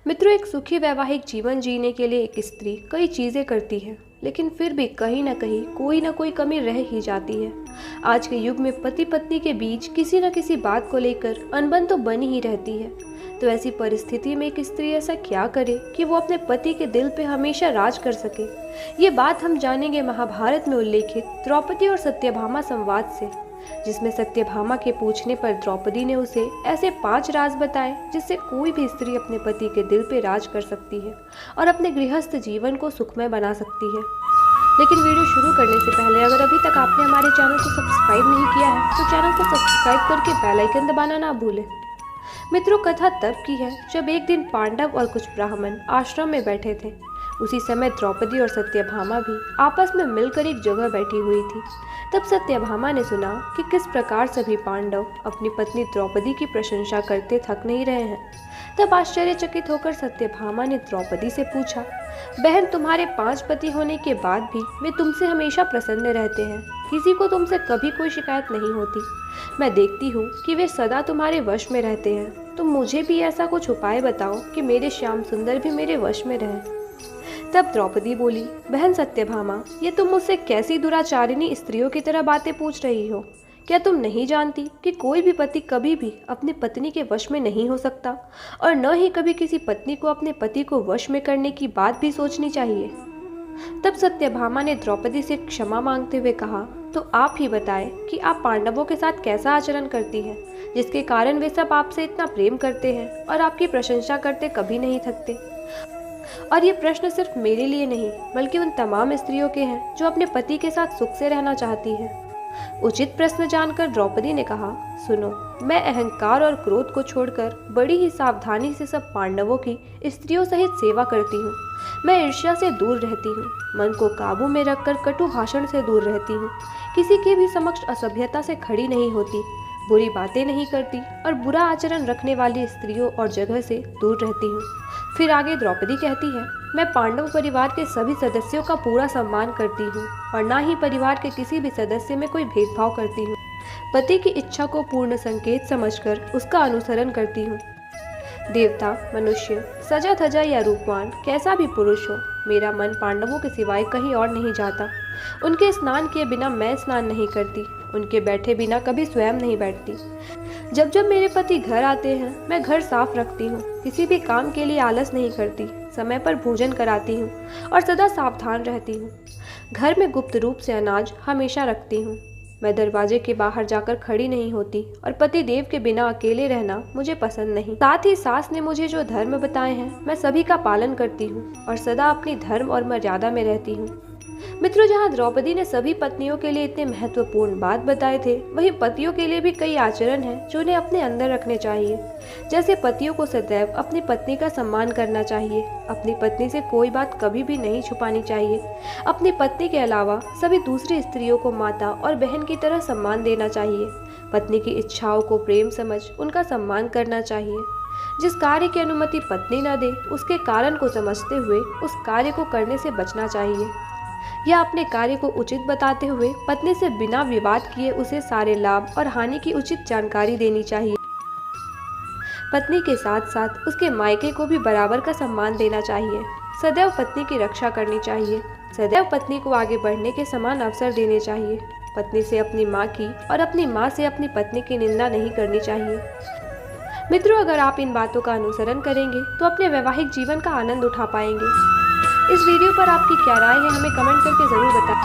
मित्रों, एक सुखी वैवाहिक जीवन जीने के लिए एक स्त्री कई चीज़ें करती है, लेकिन फिर भी कहीं ना कोई कमी रह ही जाती है। आज के युग में पति पत्नी के बीच किसी न किसी बात को लेकर अनबन तो बनी ही रहती है। तो ऐसी परिस्थिति में एक स्त्री ऐसा क्या करे कि वो अपने पति के दिल पे हमेशा राज कर सके। ये बात हम जानेंगे महाभारत में उल्लेखित द्रौपदी और सत्यभामा संवाद से, जिसमें सत्यभामा के पूछने पर द्रौपदी ने उसे ऐसे 5 राज बताए जिससे कोई भी स्त्री अपने पति के दिल पे राज कर सकती है और अपने गृहस्थ जीवन को सुखमय बना सकती है। लेकिन वीडियो शुरू करने से पहले अगर अभी तक आपने हमारे चैनल को सब्सक्राइब नहीं किया है तो चैनल को सब्सक्राइब करके बेल आइकन दबाना ना भूलें। मित्रों, कथा तब की है जब एक दिन पांडव और कुछ ब्राह्मण आश्रम में बैठे थे। उसी समय द्रौपदी और सत्यभामा भी आपस में मिलकर एक जगह बैठी हुई थी। तब सत्यभामा ने सुना कि किस प्रकार सभी पांडव अपनी पत्नी द्रौपदी की प्रशंसा करते थक नहीं रहे हैं। तब आश्चर्यचकित होकर सत्यभामा ने द्रौपदी से पूछा, बहन, तुम्हारे 5 पति होने के बाद भी वे तुमसे हमेशा प्रसन्न रहते हैं, किसी को तुमसे कभी कोई शिकायत नहीं होती। मैं देखती हूँ कि वे सदा तुम्हारे वश में रहते हैं। तुम मुझे भी ऐसा कुछ उपाय बताओ कि मेरे श्याम सुंदर भी मेरे वश में रहें। तब द्रौपदी बोली, बहन सत्यभामा, ये तुम मुझसे कैसी दुराचारिणी स्त्रियों की तरह बातें पूछ रही हो? क्या तुम नहीं जानती कि कोई भी पति कभी भी अपनी पत्नी के वश में नहीं हो सकता और न ही कभी किसी पत्नी को अपने पति को वश में करने की बात भी सोचनी चाहिए। तब सत्यभामा ने द्रौपदी से क्षमा मांगते हुए कहा, तो आप ही बताएं कि आप पांडवों के साथ कैसा आचरण करती हैं, जिसके कारण वे सब आपसे इतना प्रेम करते हैं और आपकी प्रशंसा करते कभी नहीं थकते। और ये प्रश्न सिर्फ मेरे लिए नहीं बल्कि उन तमाम स्त्रियों के हैं जो अपने पति के साथ सुख से रहना चाहती हैं। उचित प्रश्न जानकर द्रौपदी ने कहा, सुनो, मैं अहंकार और क्रोध को छोड़कर बड़ी ही सावधानी से सब पांडवों की स्त्रियों सहित सेवा करती हूँ। मैं ईर्ष्या से दूर रहती हूँ, मन को काबू में रखकर कटु भाषण से दूर रहती हूँ, किसी के भी समक्ष असभ्यता से खड़ी नहीं होती, बुरी बातें नहीं करती और बुरा आचरण रखने वाली स्त्रियों और जगह से दूर रहती हूँ। फिर आगे द्रौपदी कहती है, मैं पांडव परिवार के सभी सदस्यों का पूरा सम्मान करती हूँ और ना ही परिवार के किसी भी सदस्य में कोई भेदभाव करती हूँ। पति की इच्छा को पूर्ण संकेत समझकर उसका अनुसरण करती हूँ। देवता, मनुष्य, सजा धजा या रूपवान कैसा भी पुरुष हो, मेरा मन पांडवों के सिवाय कहीं और नहीं जाता। उनके स्नान किए बिना मैं स्नान नहीं करती, उनके बैठे बिना कभी स्वयं नहीं बैठती। जब जब मेरे पति घर आते हैं मैं घर साफ रखती हूँ, किसी भी काम के लिए आलस नहीं करती, समय पर भोजन कराती हूँ और सदा सावधान रहती हूँ। घर में गुप्त रूप से अनाज हमेशा रखती हूँ। मैं दरवाजे के बाहर जाकर खड़ी नहीं होती और पति देव के बिना अकेले रहना मुझे पसंद नहीं। साथ ही सास ने मुझे जो धर्म बताए हैं मैं सभी का पालन करती हूँ और सदा अपनी धर्म और मर्यादा में रहती हूँ। मित्रों, जहाँ द्रौपदी ने सभी पत्नियों के लिए इतने महत्वपूर्ण बात बताए थे, वहीं पतियों के लिए भी कई आचरण हैं जो उन्हें अपने अंदर रखने चाहिए। जैसे पतियों को सदैव अपनी पत्नी का सम्मान करना चाहिए, अपनी पत्नी से कोई बात कभी भी नहीं छुपानी चाहिए, अपनी पत्नी के अलावा सभी दूसरी स्त्रियों को माता और बहन की तरह सम्मान देना चाहिए, पत्नी की इच्छाओं को प्रेम समझ उनका सम्मान करना चाहिए, जिस कार्य की अनुमति पत्नी न दे उसके कारण को समझते हुए उस कार्य को करने से बचना चाहिए, या अपने कार्य को उचित बताते हुए पत्नी से बिना विवाद किए उसे सारे लाभ और हानि की उचित जानकारी देनी चाहिए। पत्नी के साथ साथ उसके मायके को भी बराबर का सम्मान देना चाहिए। सदैव पत्नी की रक्षा करनी चाहिए, सदैव पत्नी को आगे बढ़ने के समान अवसर देने चाहिए। पत्नी से अपनी माँ की और अपनी माँ से अपनी पत्नी की निंदा नहीं करनी चाहिए। मित्रों, अगर आप इन बातों का अनुसरण करेंगे तो अपने वैवाहिक जीवन का आनंद उठा पाएंगे। इस वीडियो पर आपकी क्या राय है हमें कमेंट करके जरूर बताएं।